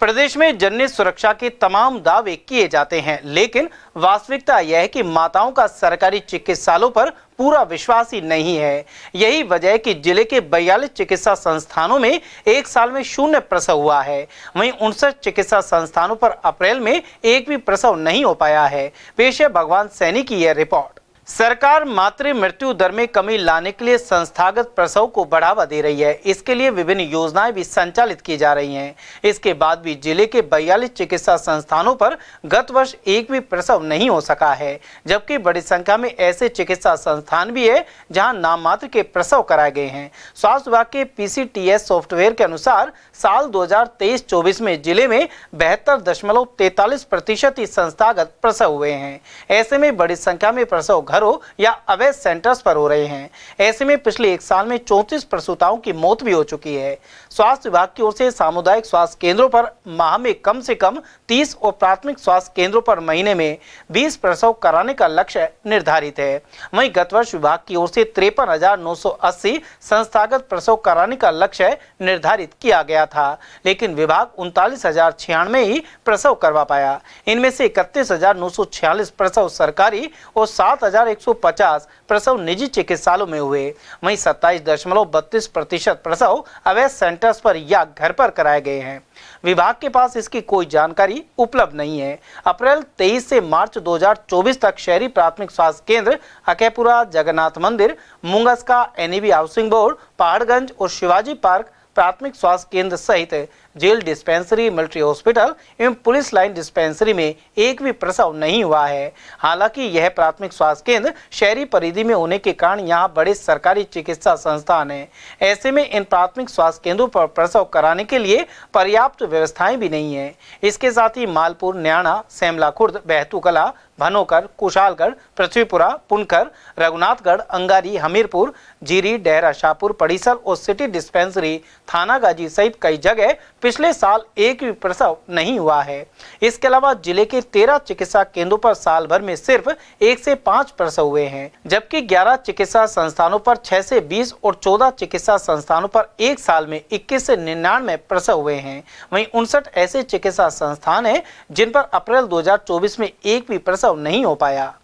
प्रदेश में जननी सुरक्षा के तमाम दावे किए जाते हैं, लेकिन वास्तविकता यह है कि माताओं का सरकारी चिकित्सालयों पर पूरा विश्वास ही नहीं है। यही वजह है कि जिले के 42 चिकित्सा संस्थानों में एक साल में 0 प्रसव हुआ है। वहीं 59 चिकित्सा संस्थानों पर अप्रैल में एक भी प्रसव नहीं हो पाया है। पेश है भगवान सैनी की यह रिपोर्ट। सरकार मातृ मृत्यु दर में कमी लाने के लिए संस्थागत प्रसव को बढ़ावा दे रही है। इसके लिए विभिन्न योजनाएं भी संचालित की जा रही हैं। इसके बाद भी जिले के 42 चिकित्सा संस्थानों पर गत वर्ष एक भी प्रसव नहीं हो सका है, जबकि बड़ी संख्या में ऐसे चिकित्सा संस्थान भी है जहां नाम मात्र के प्रसव कराए गए हैं। स्वास्थ्य विभाग के PCTS सॉफ्टवेयर के अनुसार साल 2023-24 में जिले में 72.43% ही संस्थागत प्रसव हुए हैं। ऐसे में बड़ी संख्या में प्रसव घरों या अवैध सेंटर्स पर हो रहे हैं। ऐसे में पिछले एक साल में 34 प्रसूताओं की मौत भी हो चुकी है। स्वास्थ्य विभाग की ओर से सामुदायिक स्वास्थ्य केंद्रों पर माह में कम से कम 30 और प्राथमिक स्वास्थ्य केंद्रों पर महीने में 20 प्रसव कराने का लक्ष्य निर्धारित है। वहीं गत वर्ष विभाग की ओर से 53,980 संस्थागत प्रसव कराने का लक्ष्य निर्धारित किया गया था, लेकिन विभाग 39,096 ही प्रसव करवा पाया। इनमें से 31,946 प्रसव सरकारी और 7,150 प्रसव निजी चिकित्सालयों में हुए। वहीं 27.32% प्रसव अवैध सेंटर्स पर या घर पर कराए गए हैं। विभाग के पास इसकी कोई जानकारी उपलब्ध नहीं है। अप्रैल 23 से मार्च 2024 तक शहरी प्राथमिक स्वास्थ्य केंद्र अकेपुरा, जगन्नाथ मंदिर, मुंगस्का, NEB हाउसिंग बोर्ड, पहाड़गंज और शिवाजी पार्क प्राथमिक स्वास्थ्य केंद्र सहित जेल डिस्पेंसरी, मिलिट्री हॉस्पिटल एवं पुलिस लाइन डिस्पेंसरी में एक भी प्रसव नहीं हुआ है। हालांकि यह प्राथमिक स्वास्थ्य केंद्र शहरी परिधि में होने के कारण यहां बड़े सरकारी चिकित्सा संस्थान हैं। ऐसे में इन प्राथमिक स्वास्थ्य केंद्रों पर प्रसव कराने के लिए पर्याप्त व्यवस्थाएं भी नहीं है। इसके साथ ही मालपुर, न्याणा, सेमला खुर्द, बहतूकला, भनोकर, कुशालगढ़, पृथ्वीपुरा, पुनकर, रघुनाथगढ़, अंगारी, हमीरपुर, जीरी, डेहरा शाहपुर, पड़ीसल और सिटी डिस्पेंसरी, थानागाजी सहित कई जगह पिछले साल एक भी प्रसव नहीं हुआ है। इसके अलावा जिले के 13 चिकित्सा केंद्रों पर साल भर में सिर्फ 1 से 5 प्रसव हुए हैं, जबकि 11 चिकित्सा संस्थानों पर 6 से 20 और 14 चिकित्सा संस्थानों पर एक साल में 21 से 99 प्रसव हुए हैं। वहीं 59 ऐसे चिकित्सा संस्थान हैं जिन पर अप्रैल 2024 में एक भी प्रसव नहीं हो पाया।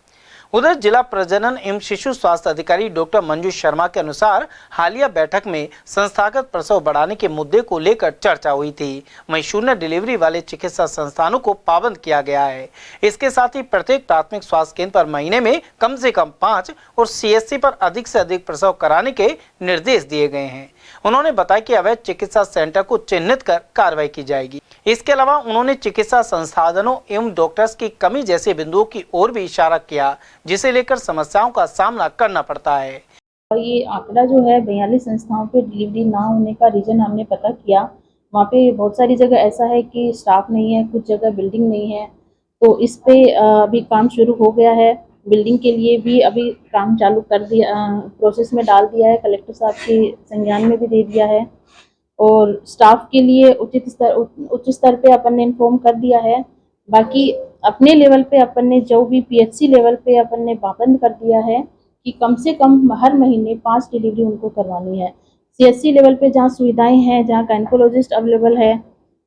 उधर जिला प्रजनन एवं शिशु स्वास्थ्य अधिकारी डॉक्टर मंजू शर्मा के अनुसार हालिया बैठक में संस्थागत प्रसव बढ़ाने के मुद्दे को लेकर चर्चा हुई थी। वहीं 0 डिलीवरी वाले चिकित्सा संस्थानों को पाबंद किया गया है। इसके साथ ही प्रत्येक प्राथमिक स्वास्थ्य केंद्र पर महीने में कम से कम 5 और CSC पर अधिक से अधिक प्रसव कराने के निर्देश दिए गए हैं। उन्होंने बताया कि अवैध चिकित्सा सेंटर को चिन्हित कर कार्रवाई की जाएगी। इसके अलावा उन्होंने चिकित्सा संसाधनों एवं डॉक्टर्स की कमी जैसे बिंदुओं की ओर भी इशारा किया, जिसे लेकर समस्याओं का सामना करना पड़ता है। ये आंकड़ा जो है 42 संस्थाओं पे डिलीवरी ना होने का रीजन हमने पता किया। वहाँ पे बहुत सारी जगह ऐसा है कि स्टाफ नहीं है, कुछ जगह बिल्डिंग नहीं है, तो इस पे अभी काम शुरू हो गया है। बिल्डिंग के लिए भी अभी काम चालू कर दिया, प्रोसेस में डाल दिया है, कलेक्टर साहब के संज्ञान में भी दे दिया है। और स्टाफ के लिए उच्च स्तर पे अपन ने इन्फॉर्म कर दिया है। बाकी अपने लेवल पे अपन ने जो भी PHC लेवल पे अपन ने पाबंद कर दिया है कि कम से कम हर महीने 5 डिलीवरी उनको करवानी है। CSC लेवल पे जहाँ सुविधाएं हैं, जहाँ गायनेकोलॉजिस्ट अवेलेबल है,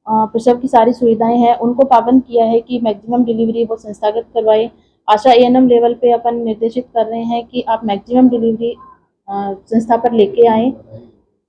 प्रसव की सारी सुविधाएं हैं, उनको पाबंद किया है कि मैक्सिमम डिलीवरी वो संस्थागत करवाए। आशा ANM लेवल पे अपन निर्देशित कर रहे हैं कि आप मैक्सिमम डिलीवरी संस्था पर लेके आएँ।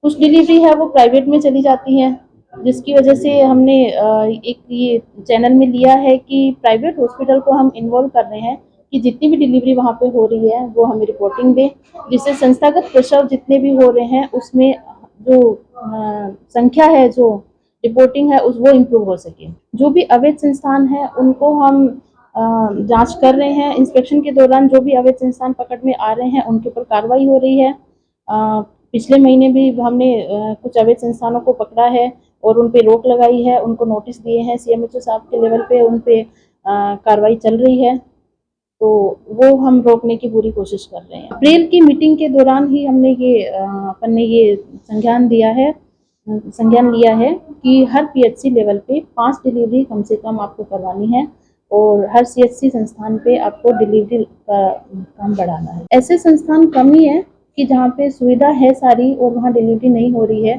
कुछ डिलीवरी है वो प्राइवेट में चली जाती है, जिसकी वजह से हमने एक ये चैनल में लिया है कि प्राइवेट हॉस्पिटल को हम इन्वॉल्व कर रहे हैं कि जितनी भी डिलीवरी वहाँ पे हो रही है वो हमें रिपोर्टिंग दें, जिससे संस्थागत प्रसव जितने भी हो रहे हैं उसमें जो संख्या है, जो रिपोर्टिंग है वो इम्प्रूव हो सके। जो भी अवैध संस्थान है उनको हम जांच कर रहे हैं। इंस्पेक्शन के दौरान जो भी अवैध संस्थान पकड़ में आ रहे हैं उनके ऊपर कार्रवाई हो रही है। पिछले महीने भी हमने कुछ अवैध संस्थानों को पकड़ा है और उन पे रोक लगाई है, उनको नोटिस दिए हैं। CMHO साहब के लेवल पे उन पे कार्रवाई चल रही है, तो वो हम रोकने की पूरी कोशिश कर रहे हैं। अप्रैल की मीटिंग के दौरान ही हमने अपन ने ये संज्ञान लिया है कि हर PHC लेवल पे 5 डिलीवरी कम से कम आपको करवानी है और हर CHC संस्थान पे आपको डिलीवरी का काम बढ़ाना है। ऐसे संस्थान कम ही है कि जहाँ पे सुविधा है सारी और वहाँ डिलीवरी नहीं हो रही है,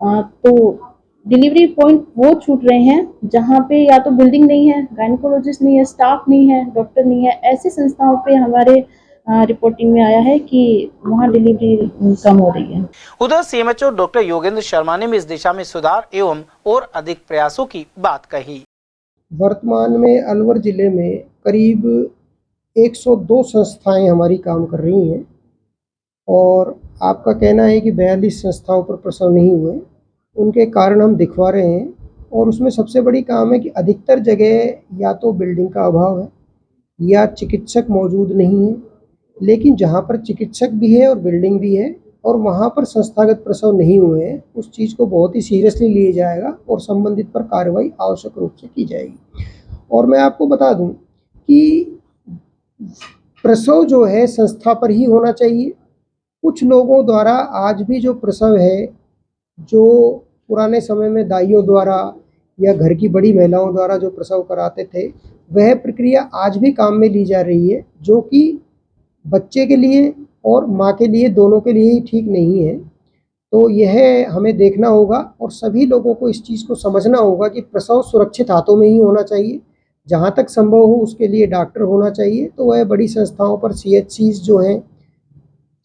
तो डिलीवरी पॉइंट वो छूट रहे हैं जहाँ पे या तो बिल्डिंग नहीं है, गायनेकोलॉजिस्ट नहीं है, स्टाफ नहीं है, डॉक्टर नहीं है। ऐसी संस्थाओं पे हमारे रिपोर्टिंग में आया है कि वहाँ डिलीवरी कम हो रही है। उधर सीएमएचओ डॉक्टर योगेंद्र शर्मा ने भी इस दिशा में सुधार एवं और अधिक प्रयासों की बात कही। वर्तमान में अलवर जिले में करीब 102 संस्थाएं हमारी काम कर रही हैं और आपका कहना है कि 42 संस्थाओं पर प्रसव नहीं हुए। उनके कारण हम दिखवा रहे हैं और उसमें सबसे बड़ी काम है कि अधिकतर जगह या तो बिल्डिंग का अभाव है या चिकित्सक मौजूद नहीं है, लेकिन जहाँ पर चिकित्सक भी है और बिल्डिंग भी है और वहाँ पर संस्थागत प्रसव नहीं हुए हैं, उस चीज़ को बहुत ही सीरियसली लिया जाएगा और संबंधित पर कार्रवाई आवश्यक रूप से की जाएगी। और मैं आपको बता दूं कि प्रसव जो है संस्था पर ही होना चाहिए। कुछ लोगों द्वारा आज भी जो प्रसव है, जो पुराने समय में दाइयों द्वारा या घर की बड़ी महिलाओं द्वारा जो प्रसव कराते थे, वह प्रक्रिया आज भी काम में ली जा रही है, जो कि बच्चे के लिए और माँ के लिए दोनों के लिए ही ठीक नहीं है। तो यह हमें देखना होगा और सभी लोगों को इस चीज़ को समझना होगा कि प्रसव सुरक्षित हाथों में ही होना चाहिए। जहाँ तक संभव हो उसके लिए डॉक्टर होना चाहिए। तो वह बड़ी संस्थाओं पर CHCs जो हैं,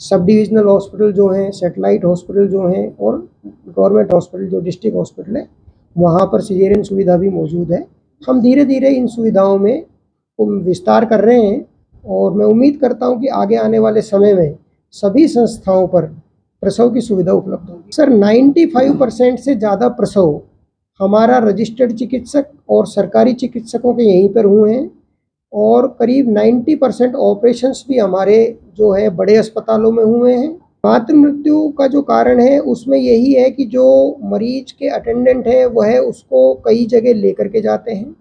सब डिविजनल हॉस्पिटल जो हैं, सेटेलाइट हॉस्पिटल जो हैं और गवर्नमेंट हॉस्पिटल जो डिस्ट्रिक्ट हॉस्पिटल है, वहाँ पर सिजेरियन सुविधा भी मौजूद है। हम धीरे धीरे इन सुविधाओं में विस्तार कर रहे हैं और मैं उम्मीद करता हूं कि आगे आने वाले समय में सभी संस्थाओं पर प्रसव की सुविधा उपलब्ध होगी। सर 95% से ज़्यादा प्रसव हमारा रजिस्टर्ड चिकित्सक और सरकारी चिकित्सकों के यहीं पर हुए हैं और करीब 90% ऑपरेशंस भी हमारे जो है बड़े अस्पतालों में हुए हैं। मातृ मृत्यु का जो कारण है उसमें यही है कि जो मरीज के अटेंडेंट है वह उसको कई जगह लेकर के जाते हैं।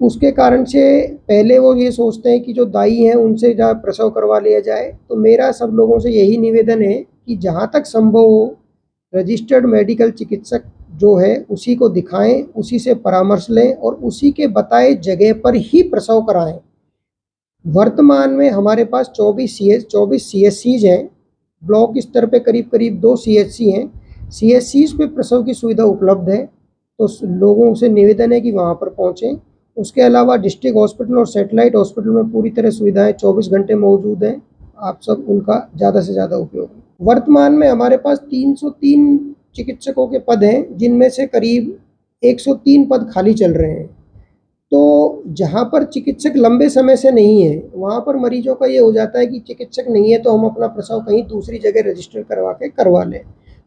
उसके कारण से पहले वो ये सोचते हैं कि जो दाई हैं उनसे जा प्रसव करवा लिया जाए। तो मेरा सब लोगों से यही निवेदन है कि जहाँ तक संभव हो रजिस्टर्ड मेडिकल चिकित्सक जो है उसी को दिखाएं, उसी से परामर्श लें और उसी के बताए जगह पर ही प्रसव कराएं। वर्तमान में हमारे पास 24 CHCs हैं। ब्लॉक स्तर पे करीब 2 CHC हैं। CHCs पे प्रसव की सुविधा उपलब्ध है, तो लोगों से निवेदन है कि वहाँ पर पहुँचें। उसके अलावा डिस्ट्रिक्ट हॉस्पिटल और सेटेलाइट हॉस्पिटल में पूरी तरह सुविधाएं 24 घंटे मौजूद हैं। आप सब उनका ज़्यादा से ज़्यादा उपयोग करें। वर्तमान में हमारे पास 303 चिकित्सकों के पद हैं, जिनमें से करीब 103 पद खाली चल रहे हैं। तो जहाँ पर चिकित्सक लंबे समय से नहीं है, वहाँ पर मरीजों का ये हो जाता है कि चिकित्सक नहीं है तो हम अपना प्रसव कहीं दूसरी जगह रजिस्टर करवा लें।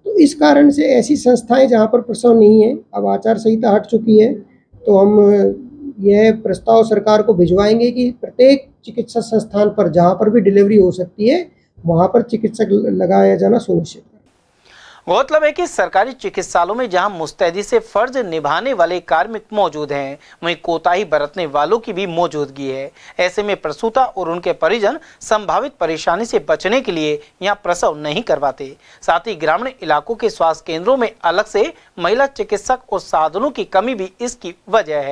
तो इस कारण से ऐसी संस्थाएं जहाँ पर प्रसव नहीं है, अब आचार संहिता हट चुकी है, तो हम यह प्रस्ताव सरकार को भिजवाएंगे कि प्रत्येक चिकित्सा संस्थान पर जहाँ पर भी डिलीवरी हो सकती है वहाँ पर चिकित्सक लगाया जाना सुनिश्चित करें। गौरतलब है कि सरकारी चिकित्सालयों में जहां मुस्तैदी से फर्ज निभाने वाले कार्मिक मौजूद हैं, वहीं कोताही बरतने वालों की भी मौजूदगी है। ऐसे में प्रसूता और उनके परिजन संभावित परेशानी से बचने के लिए यहां प्रसव नहीं करवाते। साथ ही ग्रामीण इलाकों के स्वास्थ्य केंद्रों में अलग से महिला चिकित्सक और साधनों की कमी भी इसकी वजह है।